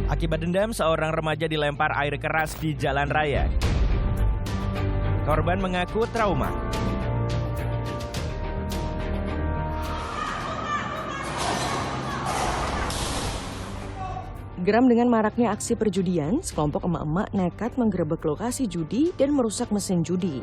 Akibat dendam, seorang remaja dilempar air keras di jalan raya. Korban mengaku trauma. Geram dengan maraknya aksi perjudian, sekelompok emak-emak nekat menggerebek lokasi judi dan merusak mesin judi.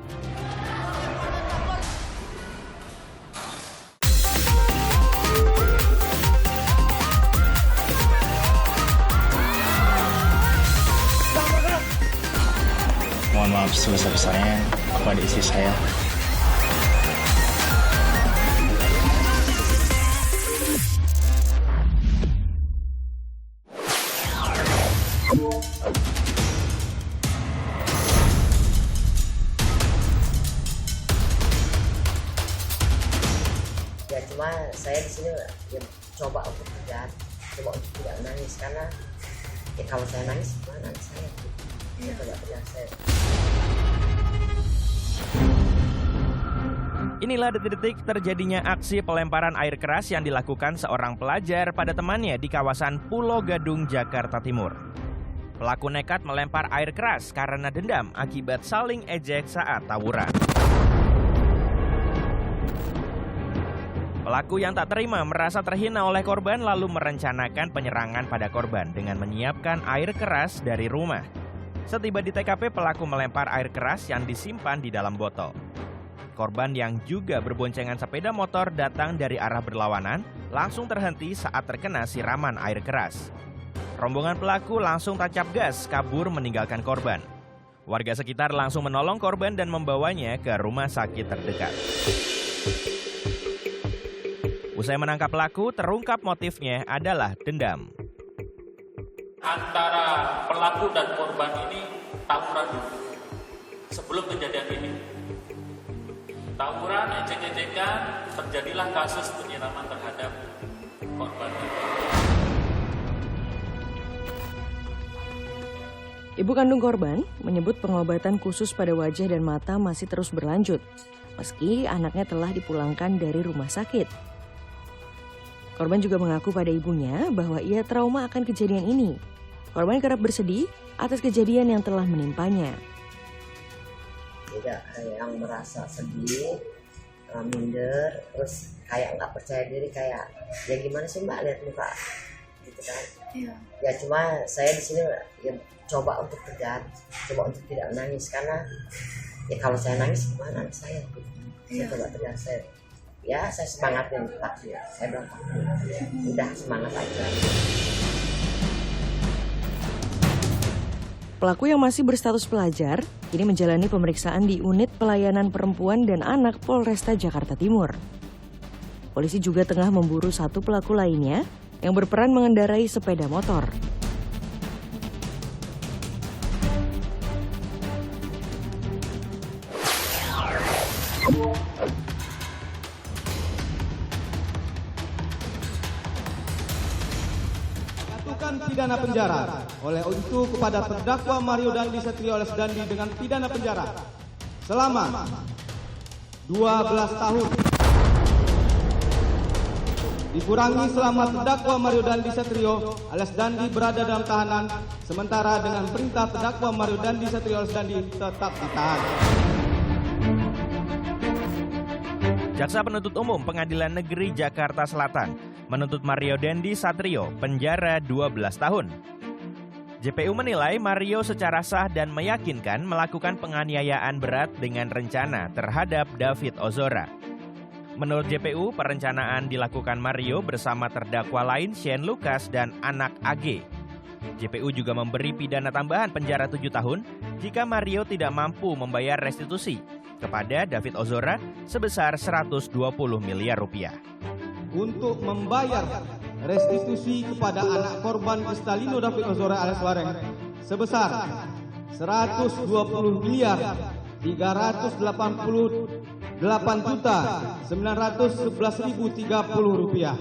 Mohon maaf sebesar-besarnya kepada istri saya. Ya cuma saya di sini ya, coba untuk tidak nangis karena ya kalau saya nangis gimana anak saya? Saya. Inilah detik-detik terjadinya aksi pelemparan air keras yang dilakukan seorang pelajar pada temannya di kawasan Pulau Gadung, Jakarta Timur. Pelaku nekat melempar air keras karena dendam akibat saling ejek saat tawuran. Pelaku yang tak terima merasa terhina oleh korban lalu merencanakan penyerangan pada korban dengan menyiapkan air keras dari rumah. Setiba di TKP, pelaku melempar air keras yang disimpan di dalam botol. Korban yang juga berboncengan sepeda motor datang dari arah berlawanan langsung terhenti saat terkena siraman air keras. Rombongan pelaku langsung tancap gas kabur meninggalkan korban. Warga sekitar langsung menolong korban dan membawanya ke rumah sakit terdekat. Usai menangkap pelaku, terungkap motifnya adalah dendam. Antara pelaku dan korban ini tawuran dulu sebelum kejadian ini. Tawuran, ejek-ejekan, terjadilah kasus penyiraman terhadap korban. Ibu kandung korban menyebut pengobatan khusus pada wajah dan mata masih terus berlanjut, meski anaknya telah dipulangkan dari rumah sakit. Korban juga mengaku pada ibunya bahwa ia trauma akan kejadian ini. Korban kerap bersedih atas kejadian yang telah menimpanya. Tidak yang merasa sedih, minder, terus kayak nggak percaya diri, kayak ya gimana sih mbak lihat muka, gitu kan? Iya. Ya cuma saya di sini ya coba untuk tegar, coba untuk tidak nangis karena ya kalau saya nangis gimana anak saya? Saya coba tegar saya. Ya saya semangatin takdir, saya bilang udah semangat aja. Pelaku yang masih berstatus pelajar kini menjalani pemeriksaan di Unit Pelayanan Perempuan dan Anak Polresta Jakarta Timur. Polisi juga tengah memburu satu pelaku lainnya yang berperan mengendarai sepeda motor. Pidana penjara oleh itu kepada terdakwa Mario Dandi Satrio alias Dandi dengan pidana penjara selama 12 tahun dikurangi selama terdakwa Mario Dandi Satrio alias Dandi berada dalam tahanan, sementara dengan perintah terdakwa Mario Dandi Satrio alias Dandi tetap ditahan. Jaksa Penuntut Umum Pengadilan Negeri Jakarta Selatan menuntut Mario Dandi Satrio penjara 12 tahun. JPU menilai Mario secara sah dan meyakinkan melakukan penganiayaan berat dengan rencana terhadap David Ozora. Menurut JPU, perencanaan dilakukan Mario bersama terdakwa lain Shane Lucas dan anak AG. JPU juga memberi pidana tambahan penjara 7 tahun jika Mario tidak mampu membayar restitusi kepada David Ozora sebesar 120 miliar rupiah. Untuk membayar restitusi kepada anak korban Kristalino David Ozora alias Wareng sebesar 120 miliar 388.911.030 rupiah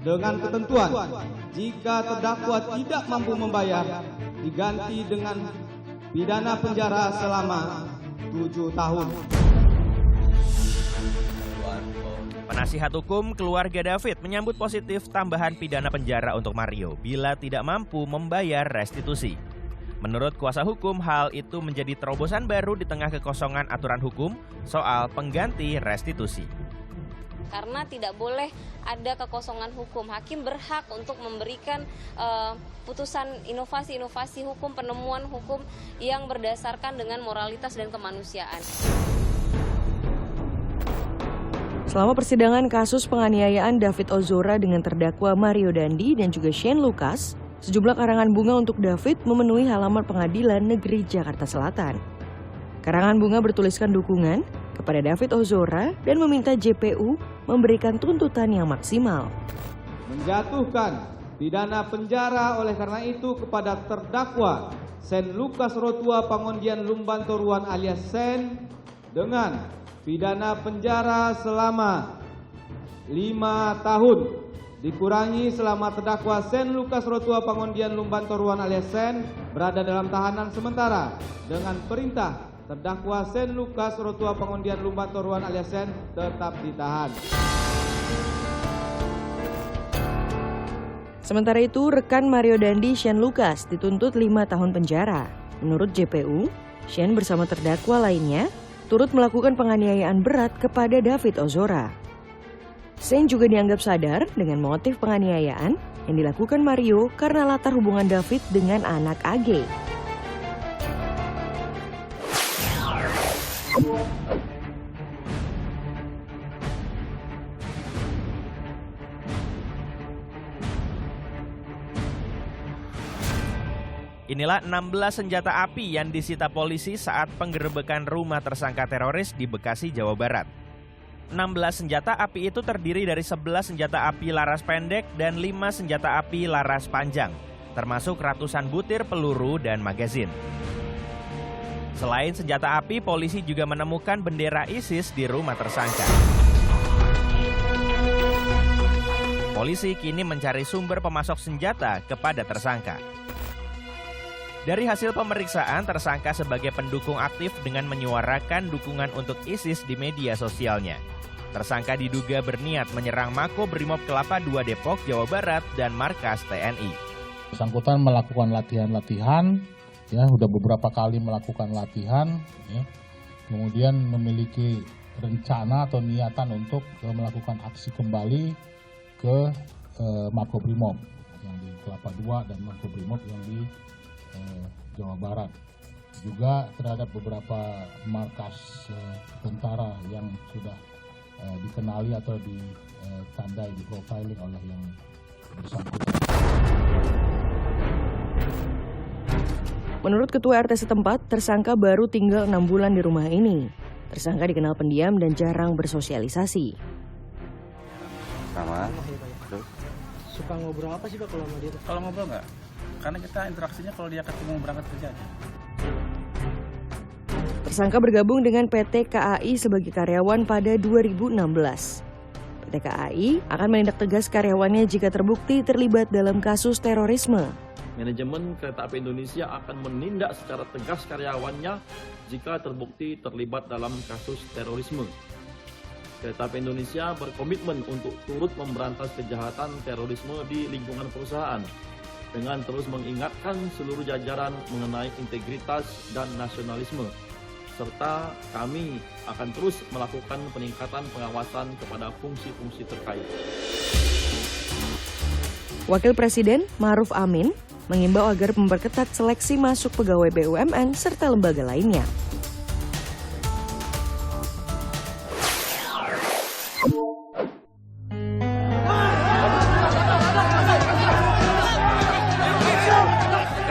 dengan ketentuan jika terdakwa tidak mampu membayar diganti dengan pidana penjara selama 7 tahun. Penasihat hukum keluarga David menyambut positif tambahan pidana penjara untuk Mario bila tidak mampu membayar restitusi. Menurut kuasa hukum, hal itu menjadi terobosan baru di tengah kekosongan aturan hukum soal pengganti restitusi. Karena tidak boleh ada kekosongan hukum, hakim berhak untuk memberikan putusan inovasi-inovasi hukum, penemuan hukum yang berdasarkan dengan moralitas dan kemanusiaan. Selama persidangan kasus penganiayaan David Ozora dengan terdakwa Mario Dandi dan juga Shane Lucas, sejumlah karangan bunga untuk David memenuhi halaman Pengadilan Negeri Jakarta Selatan. Karangan bunga bertuliskan dukungan kepada David Ozora dan meminta JPU memberikan tuntutan yang maksimal. Menjatuhkan pidana penjara oleh karena itu kepada terdakwa Shane Lucas Rotua Pangondian Lumbantoruan alias Sen dengan pidana penjara selama 5 tahun dikurangi selama terdakwa Shane Lucas Rotua Pangondian Lumbantoruan alias Sen berada dalam tahanan sementara dengan perintah terdakwa Shane Lucas Rotua Pangondian Lumbantoruan alias Sen tetap ditahan. Sementara itu, rekan Mario Dandi Shane Lucas dituntut 5 tahun penjara. Menurut JPU, Shane bersama terdakwa lainnya turut melakukan penganiayaan berat kepada David Ozora. Shane juga dianggap sadar dengan motif penganiayaan yang dilakukan Mario karena latar hubungan David dengan anak AG. Inilah 16 senjata api yang disita polisi saat penggerebekan rumah tersangka teroris di Bekasi, Jawa Barat. 16 senjata api itu terdiri dari 11 senjata api laras pendek dan 5 senjata api laras panjang, termasuk ratusan butir peluru dan magazin. Selain senjata api, polisi juga menemukan bendera ISIS di rumah tersangka. Polisi kini mencari sumber pemasok senjata kepada tersangka. Dari hasil pemeriksaan, tersangka sebagai pendukung aktif dengan menyuarakan dukungan untuk ISIS di media sosialnya. Tersangka diduga berniat menyerang Mako Brimob Kelapa II Depok, Jawa Barat dan markas TNI. Bersangkutan melakukan latihan-latihan, ya udah beberapa kali melakukan latihan, ya, kemudian memiliki rencana atau niatan untuk melakukan aksi kembali ke Mako Brimob yang di Kelapa II dan Mako Brimob yang di Jawa Barat. Juga terhadap beberapa markas tentara yang sudah dikenali atau ditandai, di profiling oleh yang bersangkutan. Menurut Ketua RT setempat, tersangka baru tinggal 6 bulan di rumah ini. Tersangka dikenal pendiam dan jarang bersosialisasi. Sama. Suka ngobrol apa sih Pak kalau sama dia? Kalau ngobrol nggak? Karena kita interaksinya kalau dia ketemu berangkat kerja aja. Tersangka bergabung dengan PT KAI sebagai karyawan pada 2016. PT KAI akan menindak tegas karyawannya jika terbukti terlibat dalam kasus terorisme. Manajemen Kereta Api Indonesia akan menindak secara tegas karyawannya jika terbukti terlibat dalam kasus terorisme. Kereta Api Indonesia berkomitmen untuk turut memberantas kejahatan terorisme di lingkungan perusahaan dengan terus mengingatkan seluruh jajaran mengenai integritas dan nasionalisme, serta kami akan terus melakukan peningkatan pengawasan kepada fungsi-fungsi terkait. Wakil Presiden Ma'ruf Amin mengimbau agar memperketat seleksi masuk pegawai BUMN serta lembaga lainnya.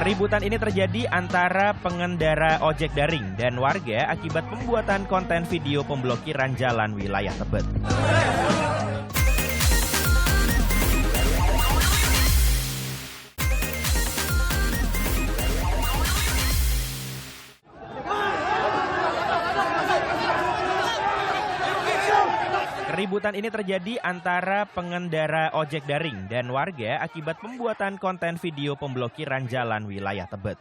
Keributan ini terjadi antara pengendara ojek daring dan warga akibat pembuatan konten video pemblokiran jalan wilayah Tebet. Keributan ini terjadi antara pengendara ojek daring dan warga akibat pembuatan konten video pemblokiran jalan wilayah Tebet.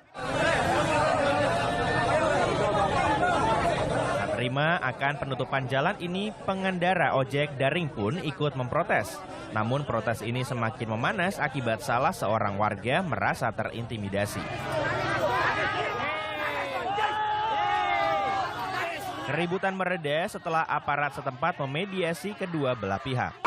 menerima akan penutupan jalan ini, pengendara ojek daring pun ikut memprotes. Namun protes ini semakin memanas akibat salah seorang warga merasa terintimidasi. Keributan mereda setelah aparat setempat memediasi kedua belah pihak.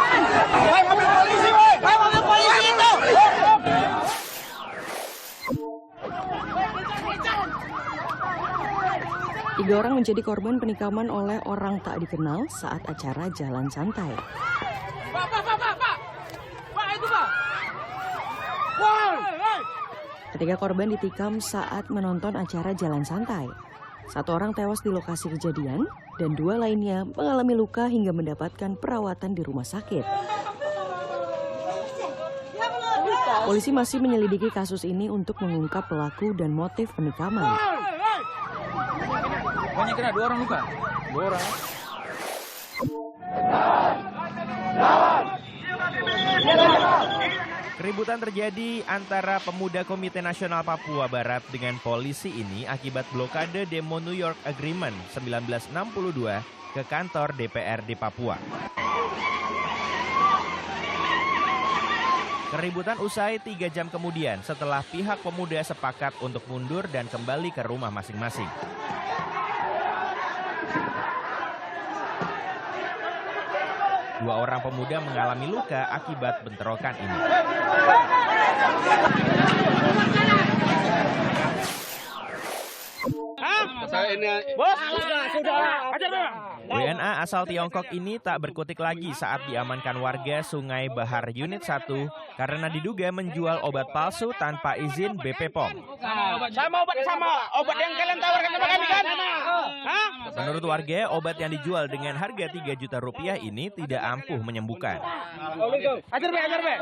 Tiga orang menjadi korban penikaman oleh orang tak dikenal saat acara jalan santai. Ketiga korban ditikam saat menonton acara jalan santai. Satu orang tewas di lokasi kejadian dan dua lainnya mengalami luka hingga mendapatkan perawatan di rumah sakit. Polisi masih menyelidiki kasus ini untuk mengungkap pelaku dan motif penikaman. Banyak kena, 2 orang luka. 2 orang. Keributan terjadi antara pemuda Komite Nasional Papua Barat dengan polisi ini akibat blokade demo New York Agreement 1962 ke kantor DPR di Papua. Keributan usai 3 jam kemudian setelah pihak pemuda sepakat untuk mundur dan kembali ke rumah masing-masing. Dua orang pemuda mengalami luka akibat bentrokan ini. WNA asal Tiongkok ini tak berkutik lagi saat diamankan warga Sungai Bahar Unit 1 karena diduga menjual obat palsu tanpa izin BP POM. Sama obat yang kalian tawarkan sama kami kan? Menurut warga, obat yang dijual dengan harga 3 juta rupiah ini tidak ampuh menyembuhkan. Ajar be.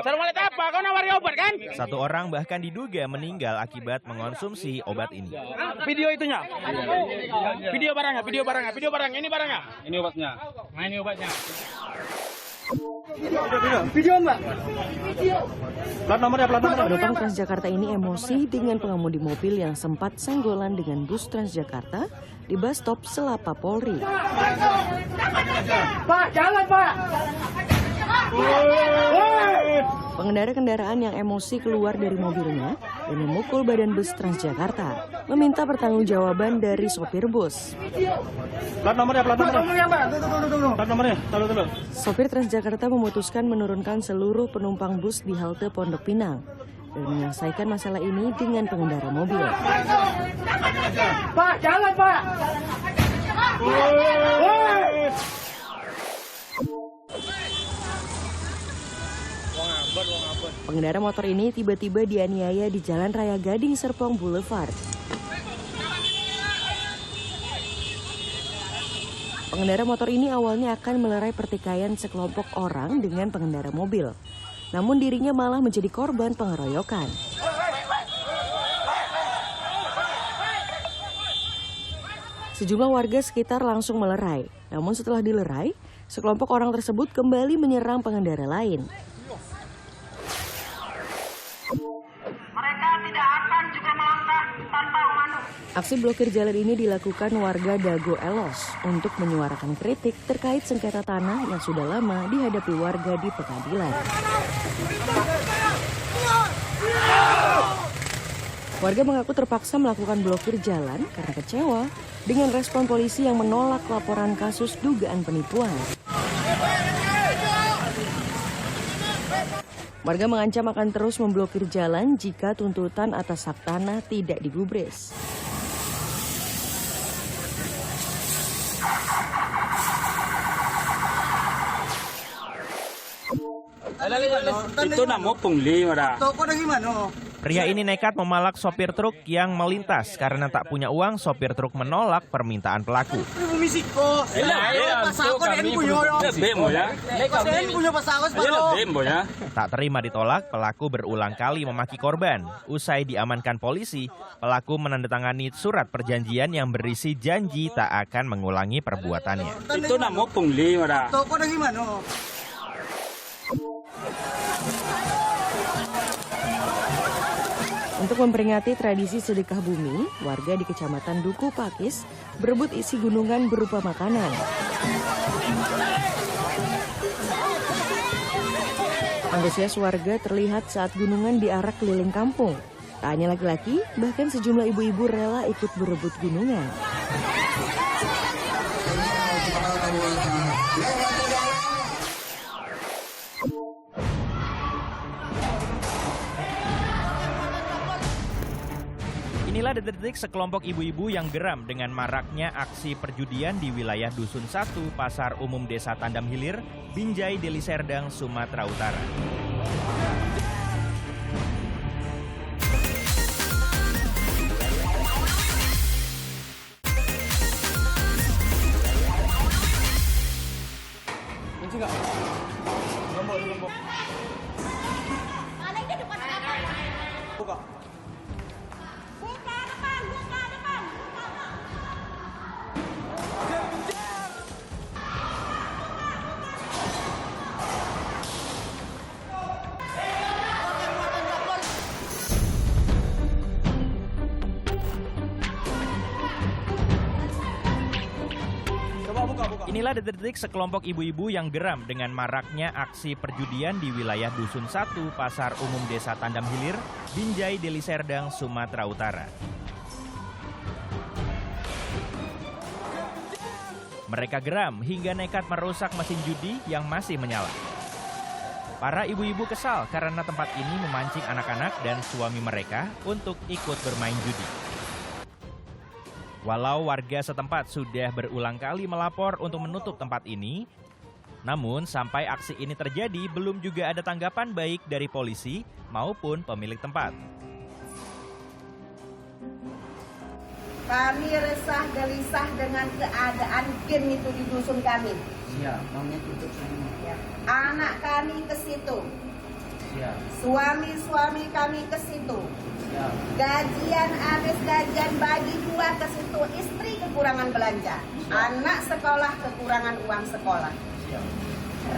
Sarung apa? Kau nawari obat kan? Satu orang bahkan diduga meninggal akibat mengonsumsi obat ini. Video itunya. Video barangnya. Ini barangnya. Ini obatnya. Nah, ini obatnya. Video mbak. Plat nomornya. Penumpang Transjakarta ini emosi dengan pengemudi mobil yang sempat senggolan dengan bus Transjakarta di bus stop Selapa Polri. Pak, jangan Pak. Pengendara kendaraan yang emosi keluar dari mobilnya dan memukul badan bus Transjakarta, meminta pertanggungjawaban dari sopir bus. Plat nomornya. Sopir Transjakarta memutuskan menurunkan seluruh penumpang bus di halte Pondok Pinang dan menyelesaikan masalah ini dengan pengendara mobil. Pak, jangan Pak. Pengendara motor ini tiba-tiba dianiaya di Jalan Raya Gading Serpong Boulevard. Pengendara motor ini awalnya akan melerai pertikaian sekelompok orang dengan pengendara mobil. Namun dirinya malah menjadi korban pengeroyokan. Sejumlah warga sekitar langsung melerai. Namun setelah dilerai, sekelompok orang tersebut kembali menyerang pengendara lain. Aksi blokir jalan ini dilakukan warga Dago Elos untuk menyuarakan kritik terkait sengketa tanah yang sudah lama dihadapi warga di pengadilan. Warga mengaku terpaksa melakukan blokir jalan karena kecewa dengan respon polisi yang menolak laporan kasus dugaan penipuan. Warga mengancam akan terus memblokir jalan jika tuntutan atas hak tanah tidak digubris. Itu namo pungli ora. Pria ini nekat memalak sopir truk yang melintas karena tak punya uang. Sopir truk menolak permintaan pelaku. Tak terima ditolak, pelaku berulang kali memaki korban. Usai diamankan polisi, pelaku menandatangani surat perjanjian yang berisi janji tak akan mengulangi perbuatannya. Itu namo pungli ora. Untuk memperingati tradisi sedekah bumi, warga di Kecamatan Duku Pakis berebut isi gunungan berupa makanan. Antusias warga terlihat saat gunungan diarak keliling kampung. Tak hanya laki-laki, bahkan sejumlah ibu-ibu rela ikut berebut gunungan. Inilah detik-detik sekelompok ibu-ibu yang geram dengan maraknya aksi perjudian di wilayah Dusun 1, Pasar Umum Desa Tandam Hilir, Binjai, Deli Serdang, Sumatera Utara. Inilah detik-detik sekelompok ibu-ibu yang geram dengan maraknya aksi perjudian di wilayah Dusun 1, Pasar Umum Desa Tandam Hilir, Binjai, Deli Serdang, Sumatera Utara. Mereka geram hingga nekat merusak mesin judi yang masih menyala. Para ibu-ibu kesal karena tempat ini memancing anak-anak dan suami mereka untuk ikut bermain judi. Walau warga setempat sudah berulang kali melapor untuk menutup tempat ini, namun sampai aksi ini terjadi belum juga ada tanggapan baik dari polisi maupun pemilik tempat. Kami resah gelisah dengan keadaan game itu di dusun kami. Iya, maunya tutup semua. Ya. Anak kami ke situ. Iya. Suami-suami kami ke situ. Ya. Gajian habis gajian bagi dua ke situ, istri kekurangan belanja, anak sekolah kekurangan uang sekolah.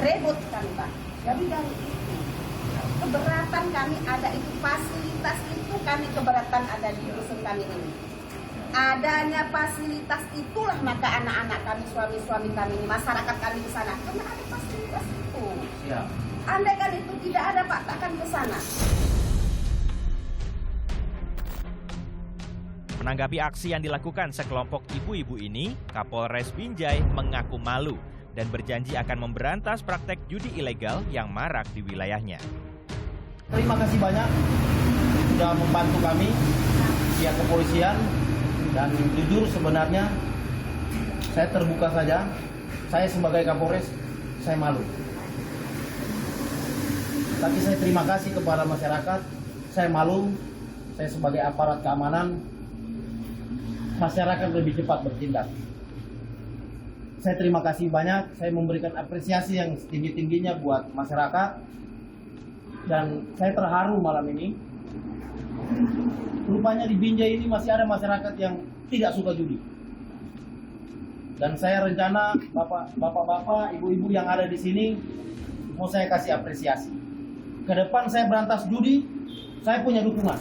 Rebut kami Pak. Jadi dari itu keberatan kami ada itu, fasilitas itu kami keberatan ada di dusun kami ini. Adanya fasilitas itulah maka anak-anak kami, suami-suami kami, masyarakat kami di sana karena ada fasilitas itu. Andai kan itu tidak ada Pak, takkan ke sana. Menanggapi aksi yang dilakukan sekelompok ibu-ibu ini, Kapolres Binjai mengaku malu dan berjanji akan memberantas praktek judi ilegal yang marak di wilayahnya. Terima kasih banyak sudah membantu kami, pihak kepolisian, dan jujur sebenarnya saya terbuka saja. Saya sebagai Kapolres, saya malu. Tapi saya terima kasih kepada masyarakat, saya malu, saya sebagai aparat keamanan, masyarakat lebih cepat bertindak. Saya terima kasih banyak, saya memberikan apresiasi yang setinggi-tingginya buat masyarakat. Dan saya terharu malam ini. Rupanya di Binjai ini masih ada masyarakat yang tidak suka judi. Dan saya rencana bapak-bapak, ibu-ibu yang ada di sini mau saya kasih apresiasi. Ke depan saya berantas judi, saya punya dukungan.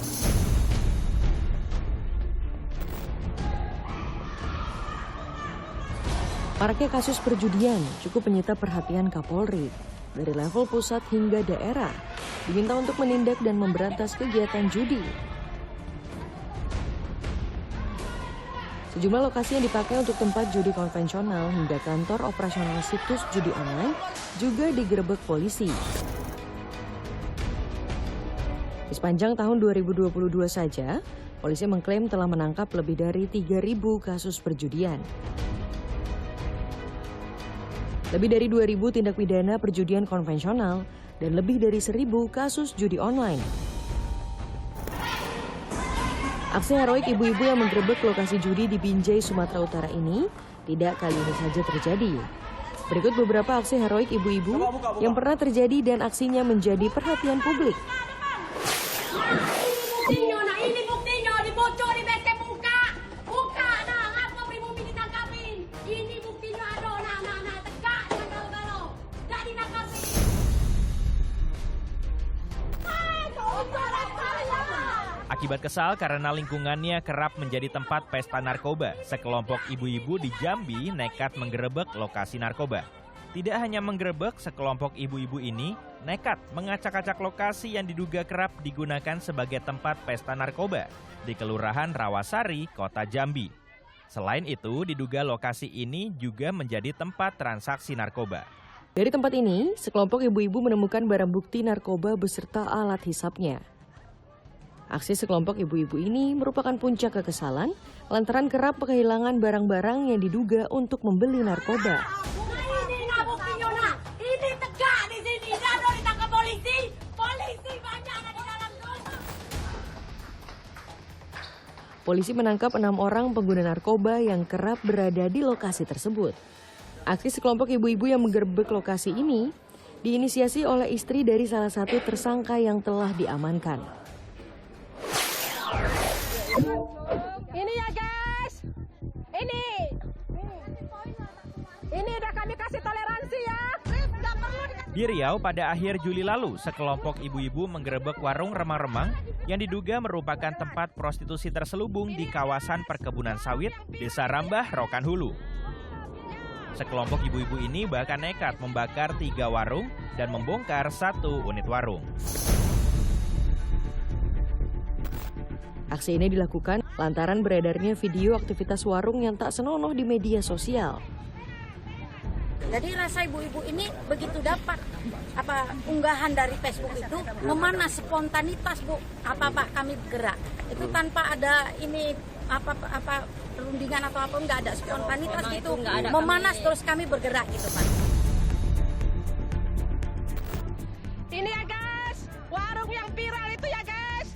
Maraknya kasus perjudian cukup menyita perhatian Kapolri. Dari level pusat hingga daerah, diminta untuk menindak dan memberantas kegiatan judi. Sejumlah lokasi yang dipakai untuk tempat judi konvensional hingga kantor operasional situs judi online juga digerebek polisi. Di sepanjang tahun 2022 saja, polisi mengklaim telah menangkap lebih dari 3.000 kasus perjudian. Lebih dari 2.000 tindak pidana perjudian konvensional dan lebih dari 1.000 kasus judi online. Aksi heroik ibu-ibu yang menggerebek lokasi judi di Binjai, Sumatera Utara ini tidak kali ini saja terjadi. Berikut beberapa aksi heroik ibu-ibu yang pernah terjadi dan aksinya menjadi perhatian publik. Ini buktinya, dibocor di BT buka. Buka, nah, ngapa pribumi ditangkapin? Ini buktinya, aduh, nah, tegak dengan galau-galau. Tak dinangkapin. Bocor saya. Akibat kesal karena lingkungannya kerap menjadi tempat pesta narkoba, sekelompok ibu-ibu di Jambi nekat menggerebek lokasi narkoba. Tidak hanya menggerebek, sekelompok ibu-ibu ini nekat mengacak-acak lokasi yang diduga kerap digunakan sebagai tempat pesta narkoba di Kelurahan Rawasari, Kota Jambi. Selain itu, diduga lokasi ini juga menjadi tempat transaksi narkoba. Dari tempat ini, sekelompok ibu-ibu menemukan barang bukti narkoba beserta alat hisapnya. Aksi sekelompok ibu-ibu ini merupakan puncak kekesalan lantaran kerap kehilangan barang-barang yang diduga untuk membeli narkoba. Ini nggak buktinya, nak. Ini tegak di sini. Dado ditangkap polisi. Polisi banyak ada di dalam sana. Polisi menangkap 6 orang pengguna narkoba yang kerap berada di lokasi tersebut. Aksi sekelompok ibu-ibu yang menggerebek lokasi ini diinisiasi oleh istri dari salah satu tersangka yang telah diamankan. Ini ya guys. Ini udah kami kasih toleransi ya. Nggak perlu Di Riau pada akhir Juli lalu, sekelompok ibu-ibu menggerebek warung remang-remang yang diduga merupakan tempat prostitusi terselubung di kawasan perkebunan sawit, Desa Rambah, Rokan Hulu. Sekelompok ibu-ibu ini bahkan nekat membakar 3 warung dan membongkar 1 unit warung. Aksi ini dilakukan lantaran beredarnya video aktivitas warung yang tak senonoh di media sosial. Jadi rasa ibu-ibu ini begitu dapat unggahan dari Facebook itu memanas spontanitas, Bu. Apa kami bergerak. Itu tanpa ada ini perundingan atau apa, enggak ada spontanitas gitu. Memanas terus kami bergerak gitu, Pak. Ini ya guys, warung yang viral itu ya guys.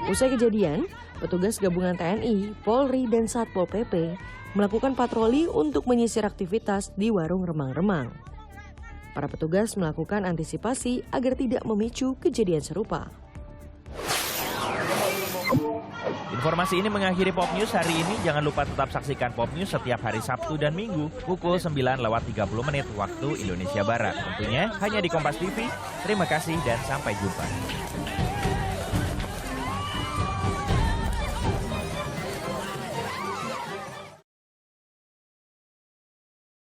Usai kejadian, petugas gabungan TNI, Polri, dan Satpol PP melakukan patroli untuk menyisir aktivitas di warung remang-remang. Para petugas melakukan antisipasi agar tidak memicu kejadian serupa. Informasi ini mengakhiri Pop News hari ini. Jangan lupa tetap saksikan Pop News setiap hari Sabtu dan Minggu pukul 9:30 waktu Indonesia Barat. Tentunya hanya di Kompas TV. Terima kasih dan sampai jumpa.